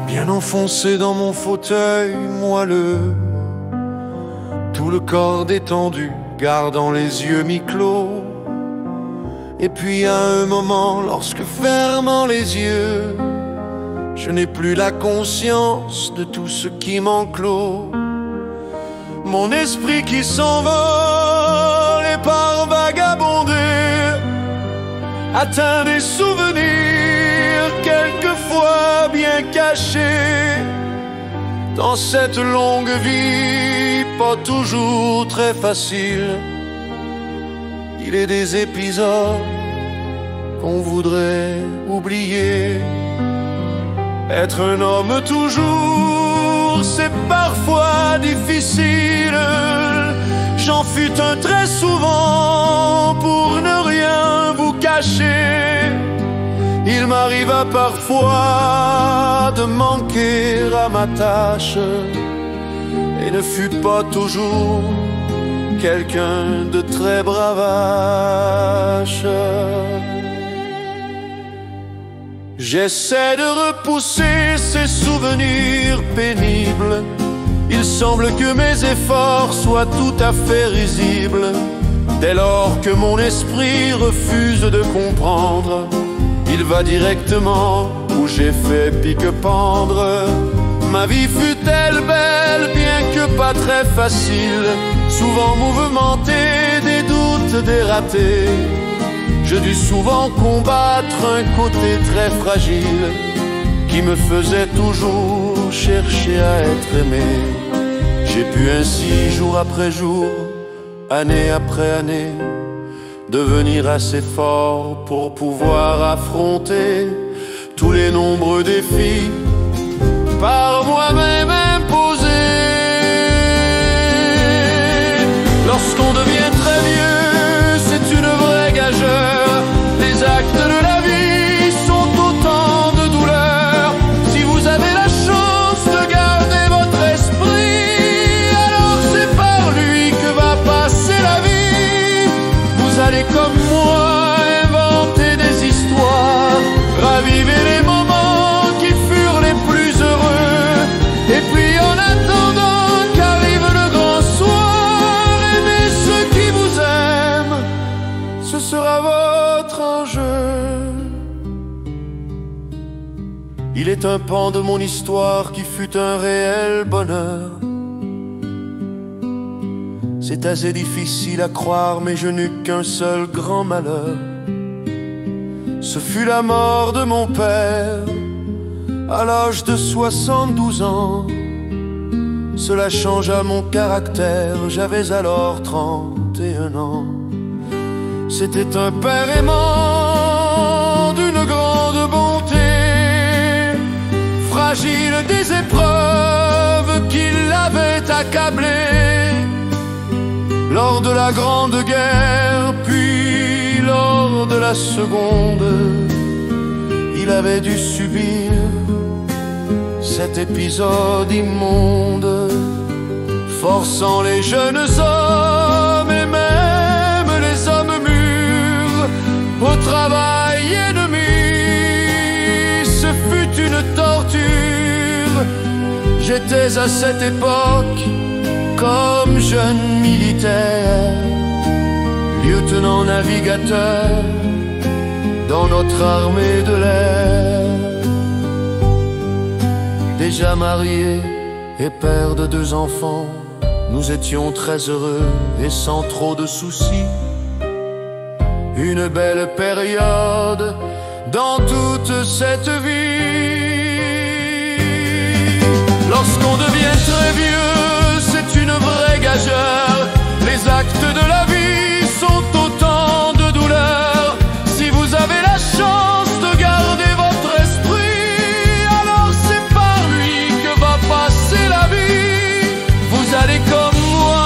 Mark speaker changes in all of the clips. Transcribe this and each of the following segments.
Speaker 1: Bien enfoncé dans mon fauteuil moelleux, tout le corps détendu, gardant les yeux mi-clos. Et puis à un moment, lorsque fermant les yeux, je n'ai plus la conscience de tout ce qui m'enclôt. Mon esprit qui s'envole et part vagabonder, atteint des souvenirs quelquefois bien cachés. Dans cette longue vie, pas toujours très facile, il est des épisodes qu'on voudrait oublier. Être un homme toujours, c'est parfois difficile. J'en fus un très souvent pour ne rien vous cacher. Il m'arriva parfois de manquer à ma tâche et ne fut pas toujours quelqu'un de très bravache. J'essaie de repousser ces souvenirs pénibles. Il semble que mes efforts soient tout à fait risibles. Dès lors que mon esprit refuse de comprendre, il va directement où j'ai fait pique-pendre. Ma vie fut-elle belle, bien que pas très facile, souvent mouvementée, des doutes, des ratés. Je dus souvent combattre un côté très fragile qui me faisait toujours chercher à être aimé. J'ai pu ainsi, jour après jour, année après année, devenir assez fort pour pouvoir affronter tous les nombreux défis par moi-même imposés. Lorsqu'on devient très vieux, c'est une vraie gageure. Les actes de la vie sont autant de douleurs. Si vous avez la chance de garder votre esprit, alors c'est par lui que va passer la vie. Vous allez comme moi inventer des histoires, raviver les moments qui furent les plus heureux. Et puis en attendant qu'arrive le grand soir, aimez ceux qui vous aiment, ce sera votre enjeu. Il est un pan de mon histoire qui fut un réel bonheur. C'est assez difficile à croire, mais je n'eus qu'un seul grand malheur. Ce fut la mort de mon père à l'âge de 72 ans. Cela changea mon caractère, j'avais alors 31 ans. C'était un père aimant d'une grande bonté, fragile des épreuves qui l'avaient accablé. Lors de la Grande Guerre, puis lors de la Seconde, il avait dû subir cet épisode immonde, forçant les jeunes hommes et même les hommes mûrs au travail ennemi. Ce fut une torture. J'étais à cette époque comme jeune militaire, lieutenant navigateur dans notre armée de l'air. Déjà marié et père de 2 enfants, nous étions très heureux et sans trop de soucis. Une belle période dans toute cette vie. Lorsqu'on devient très vieux, c'est une vraie gageure. Les actes de la vie sont autant de douleurs. Si vous avez la chance de garder votre esprit, alors c'est par lui que va passer la vie. Vous allez comme moi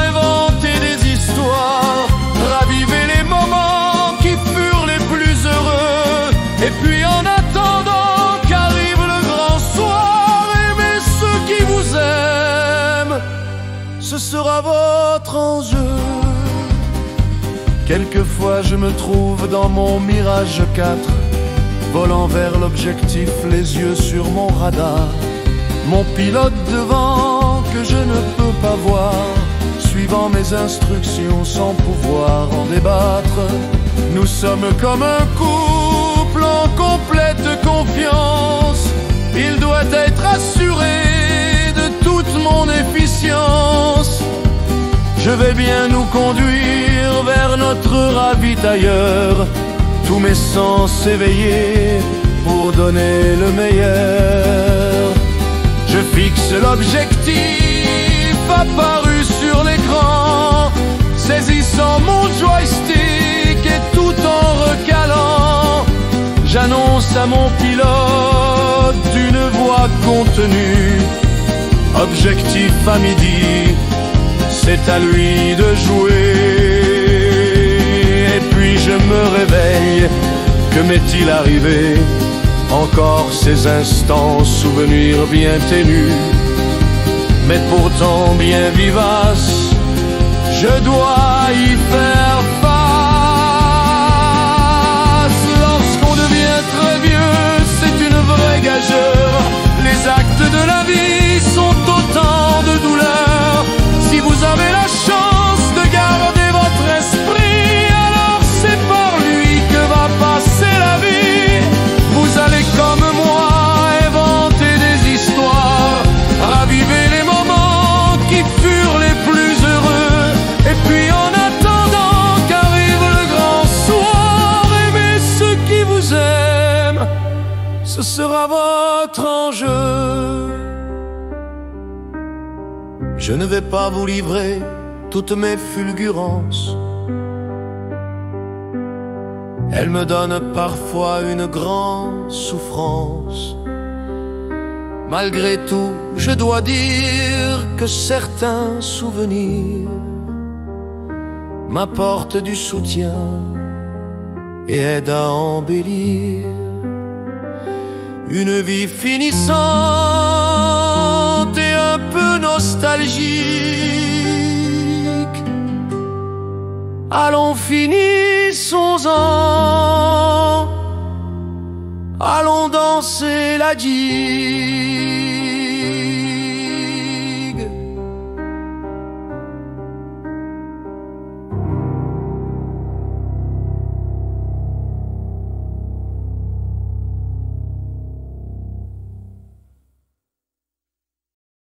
Speaker 1: inventer des histoires, raviver les moments qui furent les plus heureux. Et puis en attendant qu'arrive le grand soir, aimez ceux qui vous aiment, ce sera votre enjeu. Quelquefois je me trouve dans mon Mirage 4, volant vers l'objectif, les yeux sur mon radar. Mon pilote devant que je ne peux pas voir, suivant mes instructions sans pouvoir en débattre. Nous sommes comme un couple en complète confiance. Il doit être assuré de toute mon efficience. Je vais bien nous conduire vers notre ravitailleur, tous mes sens éveillés pour donner le meilleur. Je fixe l'objectif apparu sur l'écran, saisissant mon joystick et tout en recalant, j'annonce à mon pilote d'une voix contenue: objectif à midi, c'est à lui de jouer. Et puis je me réveille, que m'est-il arrivé? Encore ces instants, souvenirs bien ténus, mais pourtant bien vivaces, je dois y faire face. Lorsqu'on devient très vieux, c'est une vraie gageure. Les actes de la vie sont autant de douleurs. Si vous avez la chance de garder votre esprit, alors c'est par lui que va passer la vie. Vous allez comme moi inventer des histoires, raviver les moments qui furent les plus heureux. Et puis en attendant qu'arrive le grand soir, aimez ceux qui vous aiment, ce sera votre enjeu. Je ne vais pas vous livrer toutes mes fulgurances. Elles me donnent parfois une grande souffrance. Malgré tout, je dois dire que certains souvenirs m'apportent du soutien et aident à embellir une vie finissante et un peu nostalgique. Allons, finissons-en, allons danser la gig.